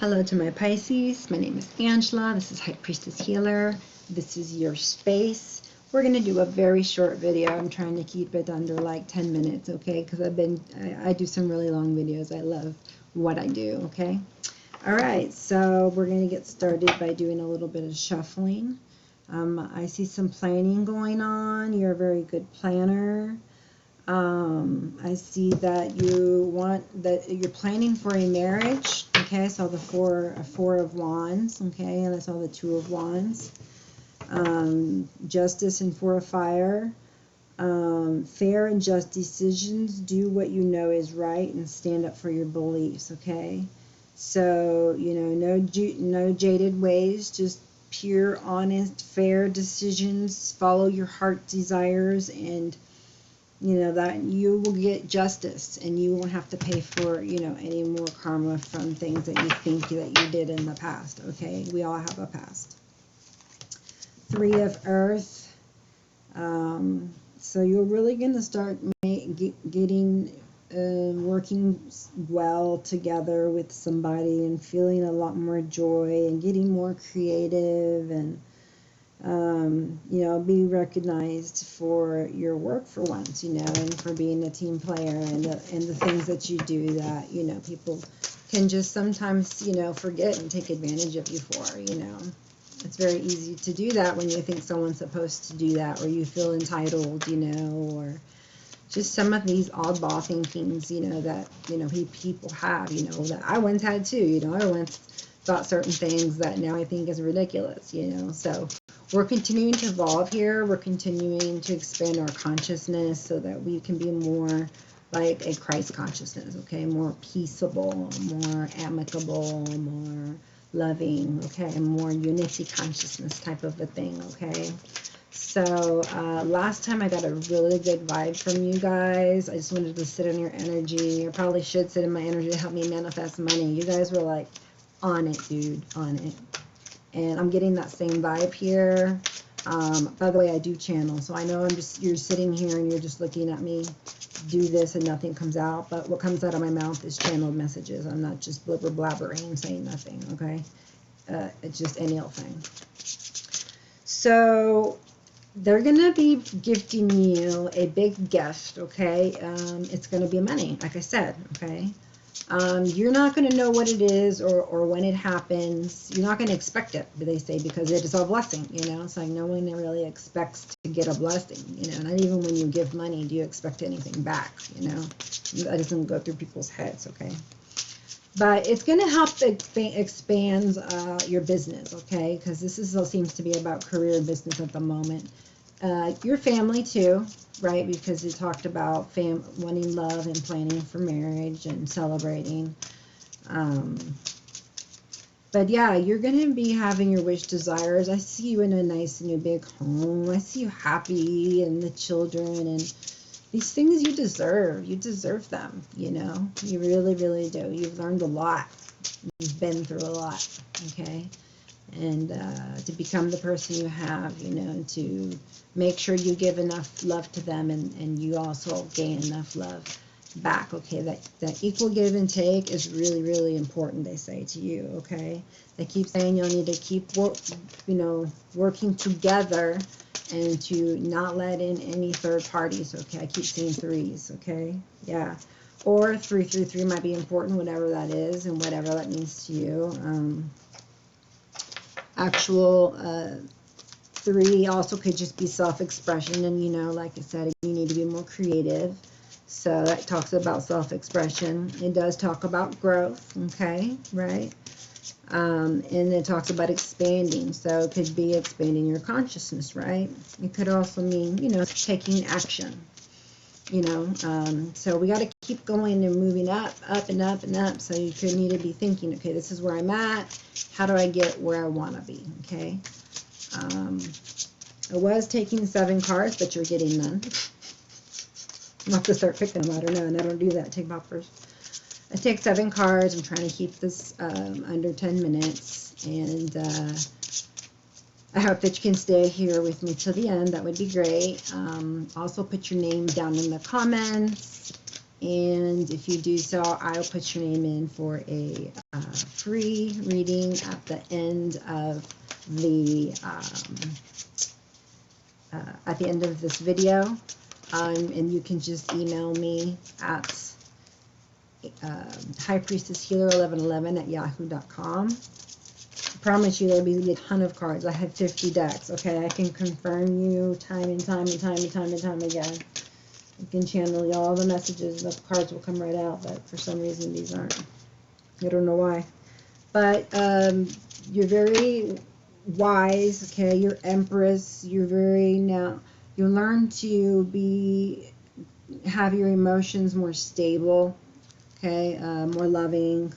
Hello to my Pisces. My name is Angela. This is High Priestess Healer. This is your space. We're going to do a very short video. I'm trying to keep it under like 10 minutes, okay? Because I do some really long videos. I love what I do, okay? All right, so we're going to get started by doing a little bit of shuffling. I see some planning going on. You're a very good planner. I see that you're planning for a marriage. Okay, I saw the four of wands. Okay, and I saw the 2 of wands. Justice and 4 of fire. Fair and just decisions. Do what you know is right and stand up for your beliefs. Okay, so no jaded ways, just pure, honest, fair decisions. Follow your heart desires, and that you will get justice, and you won't have to pay for any more karma from things that you think that you did in the past. Okay, we all have a past. 3 of earth. So you're really going to start working well together with somebody and feeling a lot more joy and getting more creative, and be recognized for your work for once, and for being a team player, and the things that you do that, people can just sometimes, forget and take advantage of you for, It's very easy to do that when you think someone's supposed to do that, or you feel entitled, or just some of these oddball thinkings, that, people have, that I once had too, I once thought certain things that now I think is ridiculous, so we're continuing to evolve here. We're continuing to expand our consciousness so that we can be more like a Christ consciousness, okay? More peaceable, more amicable, more loving, okay? More unity consciousness type of a thing, okay? So last time I got a really good vibe from you guys. I just wanted to sit in your energy. I probably should sit in my energy to help me manifest money. You guys were like, on it, dude, on it. And I'm getting that same vibe here. By the way, I do channel, so I know you're sitting here and you're just looking at me do this and nothing comes out, but what comes out of my mouth is channeled messages. I'm not just blubber blabbering saying nothing, okay? It's just any old thing. So they're gonna be gifting you a big gift, okay? It's gonna be money, like I said, okay? You're not going to know what it is or when it happens. You're not going to expect it, they say, because it is a blessing, It's like no one really expects to get a blessing, Not even when you give money do you expect anything back, That doesn't go through people's heads, okay? But it's going to help expand your business, okay? Because this seems to be about career and business at the moment. Your family too, right? Because you talked about wanting love and planning for marriage and celebrating. But yeah, you're going to be having your wish desires. I see you in a nice new big home. I see you happy, and the children, and these things you deserve. You deserve them, You really, really do. You've learned a lot. You've been through a lot, okay? And to become the person you have, to make sure you give enough love to them, and you also gain enough love back, okay? That equal give and take is really, really important, they say to you, okay? They keep saying you'll need to keep working together and to not let in any third parties, okay? I keep seeing 3s, okay? Yeah. Or 333 might be important, whatever that is and whatever that means to you. Actual 3 also could just be self-expression, and like I said, you need to be more creative. So that talks about self-expression. It does talk about growth, okay, right? And it talks about expanding. So it could be expanding your consciousness, right? It could also mean, taking action. So we got to keep going and moving up and up and up. So you could need to be thinking, okay, this is where I'm at. How do I get where I want to be? Okay. I was taking 7 cards, but you're getting none. I'll have to start picking them. I don't know, and I don't do that. Take poppers. I take 7 cards. I'm trying to keep this under 10 minutes, and I hope that you can stay here with me till the end. That would be great. Also put your name down in the comments, And if you do so, I'll put your name in for a free reading at the end of this video. And you can just email me at highpriestesshealer1111@yahoo.com. I promise you there'll be a ton of cards. I had 50 decks, okay? I can confirm you time and time again. You can channel all the messages, the cards will come right out, but for some reason these aren't. I don't know why. But you're very wise, okay? You're Empress. You're very now. You learn to have your emotions more stable, okay? More loving.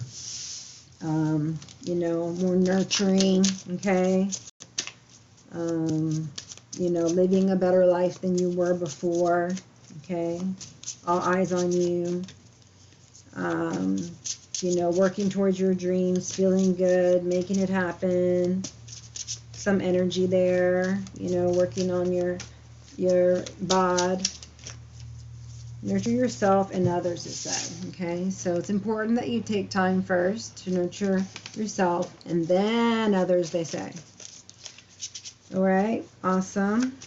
You know, more nurturing, okay? You know, living a better life than you were before, okay? All eyes on you. You know, working towards your dreams, feeling good, making it happen. Some energy there, you know, working on your bod. Nurture yourself and others, it said, okay? So it's important that you take time first to nurture yourself and then others, they say. All right, awesome.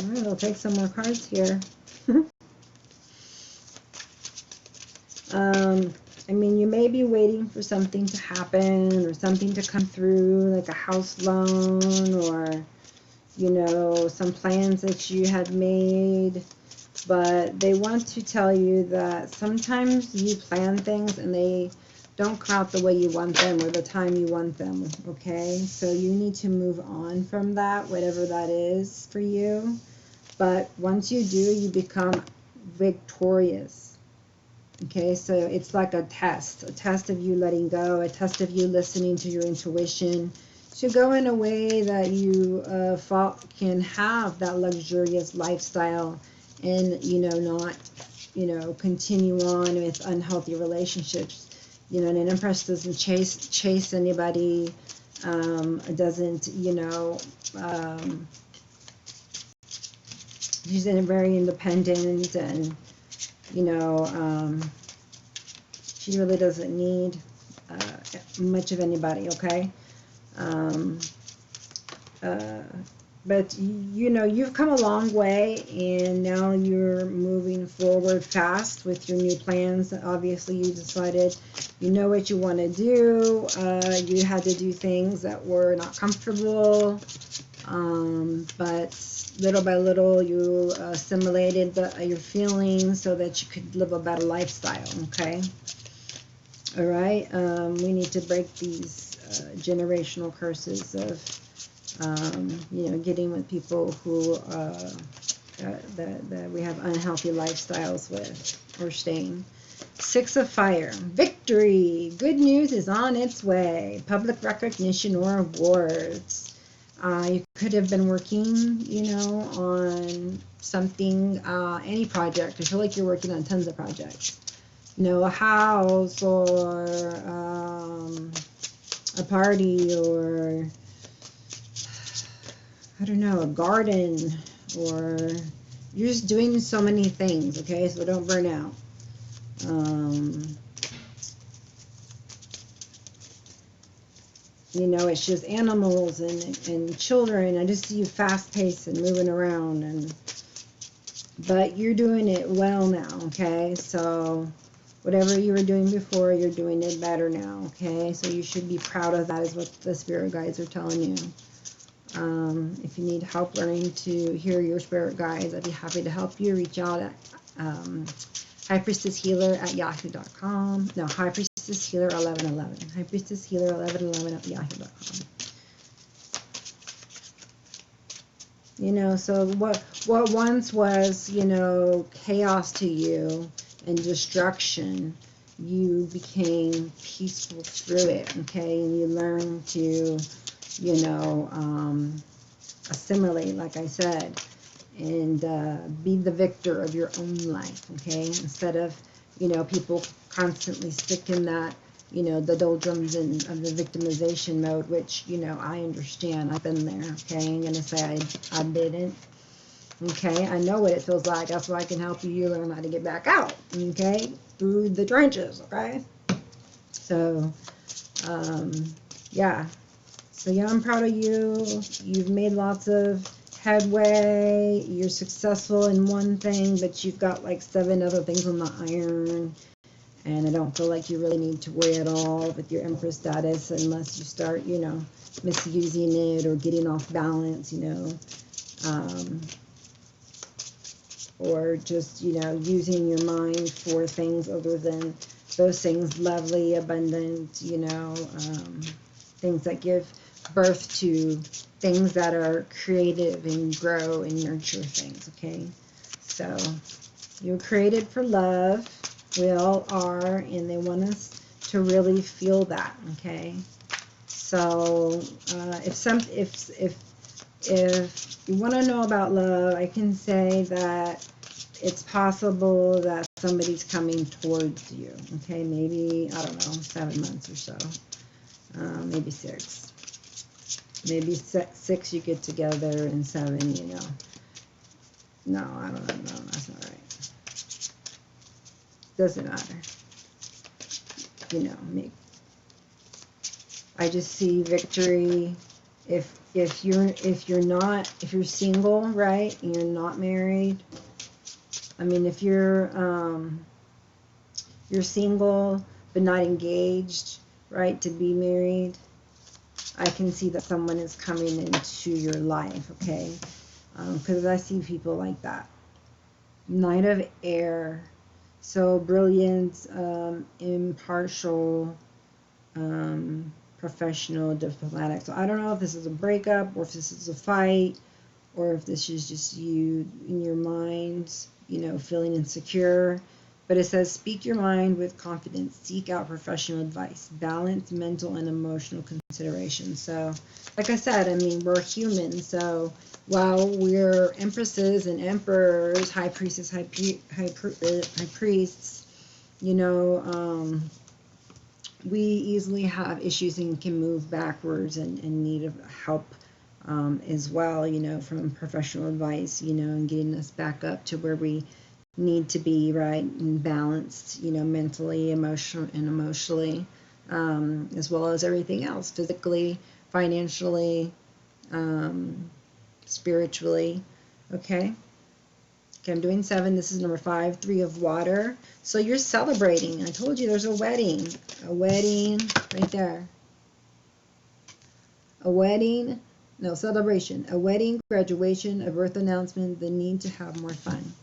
All right, I'll take some more cards here. I mean, you may be waiting for something to happen or something to come through, like a house loan or, you know, some plans that you had made. But they want to tell you that sometimes you plan things and they don't come out the way you want them or the time you want them, okay? So you need to move on from that, whatever that is for you. But once you do, you become victorious. Okay, so it's like a test of you letting go, a test of you listening to your intuition, to go in a way that you can have that luxurious lifestyle and, you know, not, you know, continue on with unhealthy relationships. You know, and an Empress doesn't chase anybody, doesn't, you know, she's very independent and, you know, she really doesn't need much of anybody, okay? But, you know, you've come a long way, and now you're moving forward fast with your new plans. Obviously, you decided you know what you want to do. You had to do things that were not comfortable, but little by little you assimilated your feelings so that you could live a better lifestyle, okay? All right, we need to break these generational curses of you know, getting with people who that we have unhealthy lifestyles with, or staying. 6 of Fire, victory, good news is on its way, public recognition or awards. You could have been working, you know, on something, any project. I feel like you're working on tons of projects. You know, a house or a party or, I don't know, a garden, or you're just doing so many things, okay? So don't burn out. You know, it's just animals and children. I just see you fast-paced and moving around, but you're doing it well now, okay? So whatever you were doing before, you're doing it better now, okay? So you should be proud of that, is what the spirit guides are telling you. If you need help learning to hear your spirit guides, I'd be happy to help you. Reach out at highpriestesshealer@yahoo.com. No, highpriestesshealer1111. highpriestesshealer1111@yahoo.com. You know, so what once was, you know, chaos to you and destruction, you became peaceful through it, okay? And you learned to, you know, assimilate, like I said, and be the victor of your own life, okay? Instead of, you know, people constantly stick in that you know, the doldrums and of the victimization mode, which, you know, I understand. I've been there, okay? I ain't gonna say I didn't, okay? I know what it feels like. That's why I can help you learn how to get back out, okay? Through the trenches, okay? So, yeah. So, yeah, I'm proud of you. You've made lots of headway. You're successful in one thing, but you've got like 7 other things on the iron. And I don't feel like you really need to worry at all with your Empress status unless you start, you know, misusing it or getting off balance, you know, or just, you know, using your mind for things other than those things, lovely, abundant, you know, things that give birth to things that are creative and grow and nurture things, okay? So you're created for love. We all are, and they want us to really feel that, okay? So if you want to know about love, I can say that it's possible that somebody's coming towards you, okay? Maybe, I don't know, 7 months or so, maybe 6. Maybe 6 you get together, and 7, you know. No, I don't know, no, that's not right. Doesn't matter, you know. I just see victory. If you're single, right, and you're not married. I mean, if you're single but not engaged, right, to be married, I can see that someone is coming into your life, okay? Because I see people like that. Knight of Air. So brilliant, impartial, professional, diplomatic. So I don't know if this is a breakup or if this is a fight or if this is just you in your mind, you know, feeling insecure. But it says, speak your mind with confidence, seek out professional advice, balance mental and emotional consideration. So, like I said, I mean, we're human. So while we're empresses and emperors, high priestess, high priests, you know, we easily have issues and can move backwards and need help as well, you know, from professional advice, you know, and getting us back up to where we need to be, right, and balanced, you know, mentally, emotionally, as well as everything else, physically, financially, spiritually, okay? Okay, I'm doing 7. This is number 5, 3 of water. So you're celebrating. I told you there's a wedding right there. A wedding, no, celebration, a wedding, graduation, a birth announcement, the need to have more fun.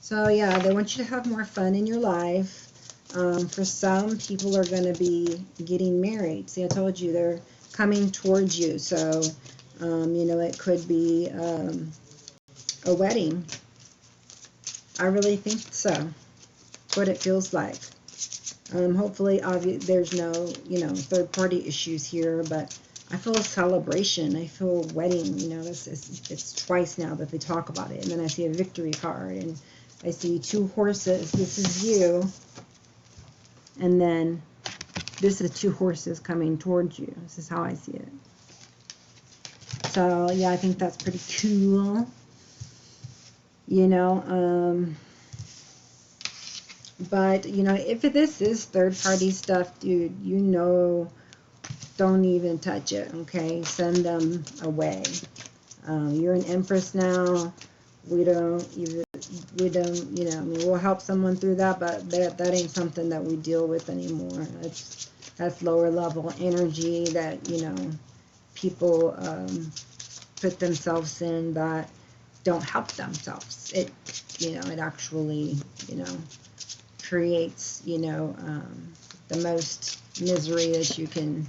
So yeah, they want you to have more fun in your life. For some, people are going to be getting married. See, I told you they're coming towards you. So, you know, it could be a wedding. I really think so. What it feels like. Hopefully, there's no, you know, third-party issues here, but I feel a celebration. I feel a wedding. You know, it's twice now that they talk about it. And then I see a victory card, and I see 2 horses. This is you. And then this is 2 horses coming towards you. This is how I see it. So, yeah, I think that's pretty cool. You know, but, you know, if this is third-party stuff, dude, you know, don't even touch it, okay? Send them away. You're an empress now. We don't, you know, I mean, we'll help someone through that, but that ain't something that we deal with anymore. That's lower level energy that, you know, people put themselves in that don't help themselves. It, you know, it actually, you know, creates, you know, the most misery that you can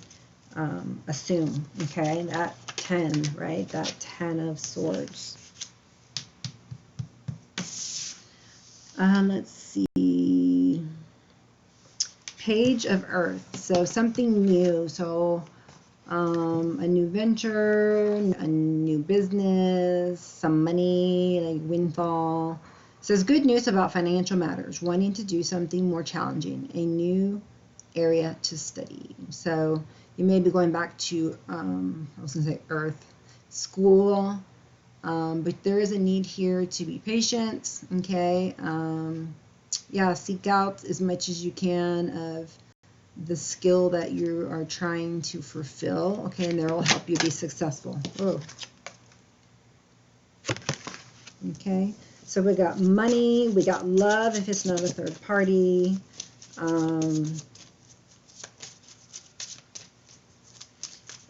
assume, okay? That 10, right? That 10 of swords. Let's see. Page of Earth. So something new. So a new venture, a new business, some money, like windfall. It says good news about financial matters, wanting to do something more challenging, a new area to study. So you may be going back to, I was going to say earth, school, but there is a need here to be patient, okay? Yeah, seek out as much as you can of the skill that you are trying to fulfill, okay, and that will help you be successful. Oh. Okay, so we got money, we got love if it's not a third party,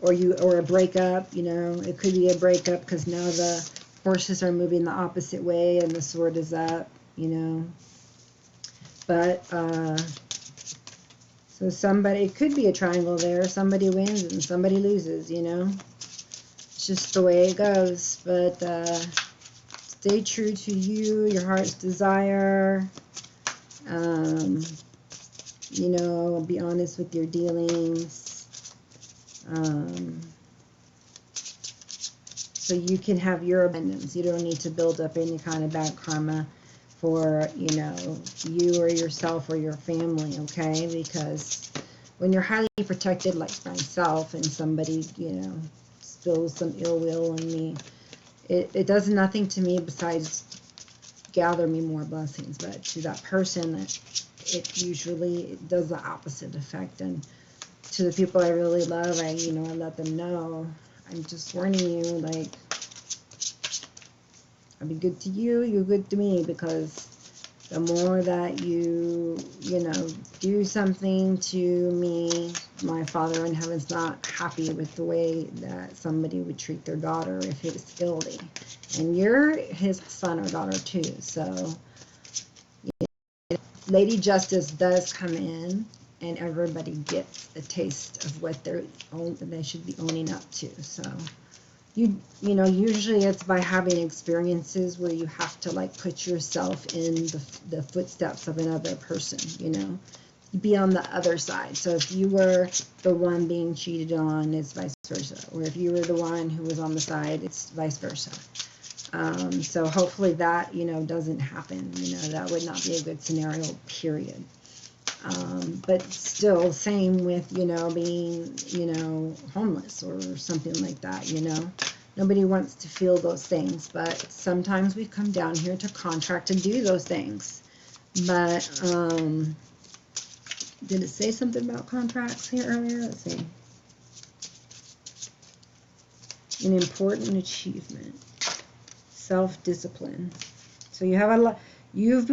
or a breakup, you know, it could be a breakup because now the horses are moving the opposite way and the sword is up, you know. But so somebody, it could be a triangle there, somebody wins and somebody loses, you know. It's just the way it goes. But stay true to you, your heart's desire. You know, be honest with your dealings. So you can have your abundance. You don't need to build up any kind of bad karma for, you know, you or yourself or your family, okay? Because when you're highly protected, like myself, and somebody, you know, spills some ill will on me, it does nothing to me besides gather me more blessings. But to that person, it usually does the opposite effect. And to the people I really love, I let them know, I'm just warning you, like, I'll be good to you, you're good to me, because the more that you do something to me, my Father in Heaven's not happy with the way that somebody would treat their daughter if it is guilty. And you're his son or daughter too, so Lady Justice does come in, and everybody gets a taste of what they should be owning up to. So you know, usually it's by having experiences where you have to like put yourself in the footsteps of another person, you know, be on the other side. So if you were the one being cheated on, it's vice versa. Or if you were the one who was on the side, it's vice versa. So hopefully that, you know, doesn't happen. You know, that would not be a good scenario, period. But still, same with, you know, being, you know, homeless or something like that, you know. Nobody wants to feel those things, but sometimes we come down here to contract to do those things. But, did it say something about contracts here earlier? Let's see. An important achievement. Self-discipline. So you have a lot, you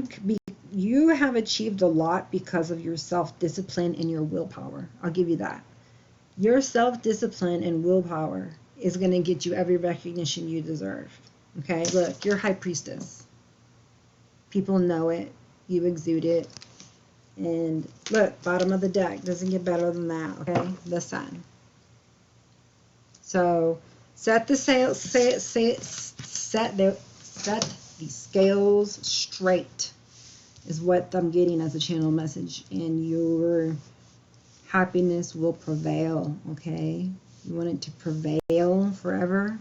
have achieved a lot because of your self-discipline and your willpower. I'll give you that. Your self-discipline and willpower is going to get you every recognition you deserve. Okay, look, you're High Priestess. People know it. You exude it. And look, bottom of the deck. Doesn't get better than that, okay? The Sun. So set the scales straight is what I'm getting as a channel message, and your happiness will prevail, okay? You want it to prevail forever.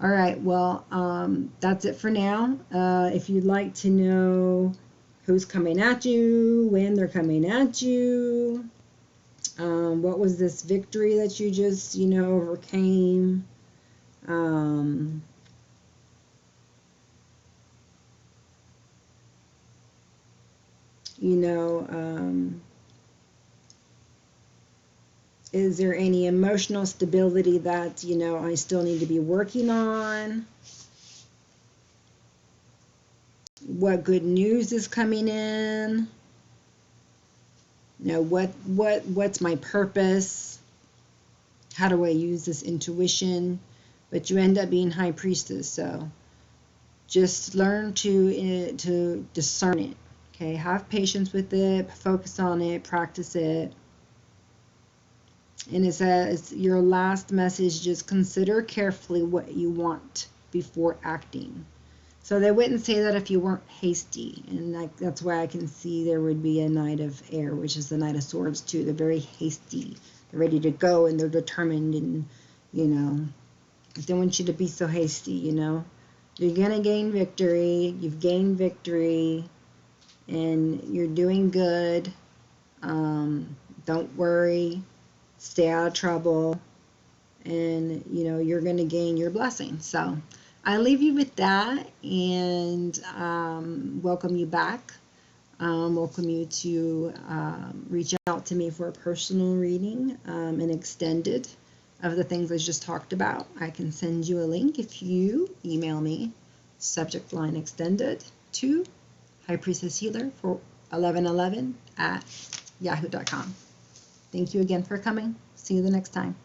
All right, well, that's it for now. If you'd like to know who's coming at you, when they're coming at you, what was this victory that you just, you know, overcame, you know, is there any emotional stability that, you know, I still need to be working on? What good news is coming in? You know, what's my purpose? How do I use this intuition? But you end up being High Priestess, so just learn to discern it. Okay, have patience with it, focus on it, practice it. And it says, your last message, just consider carefully what you want before acting. So they wouldn't say that if you weren't hasty. And that's why I can see there would be a Knight of Air, which is the Knight of Swords too. They're very hasty. They're ready to go and they're determined, and, you know, I don't want you to be so hasty, you know. You're going to gain victory. You've gained victory. And you're doing good. Don't worry, stay out of trouble, and you're going to gain your blessing. So I leave you with that, and welcome you back. Welcome you to reach out to me for a personal reading, and extended of the things I just talked about. I can send you a link if you email me, subject line extended, to High Priestess Healer for 1111 at yahoo.com. Thank you again for coming. See you the next time.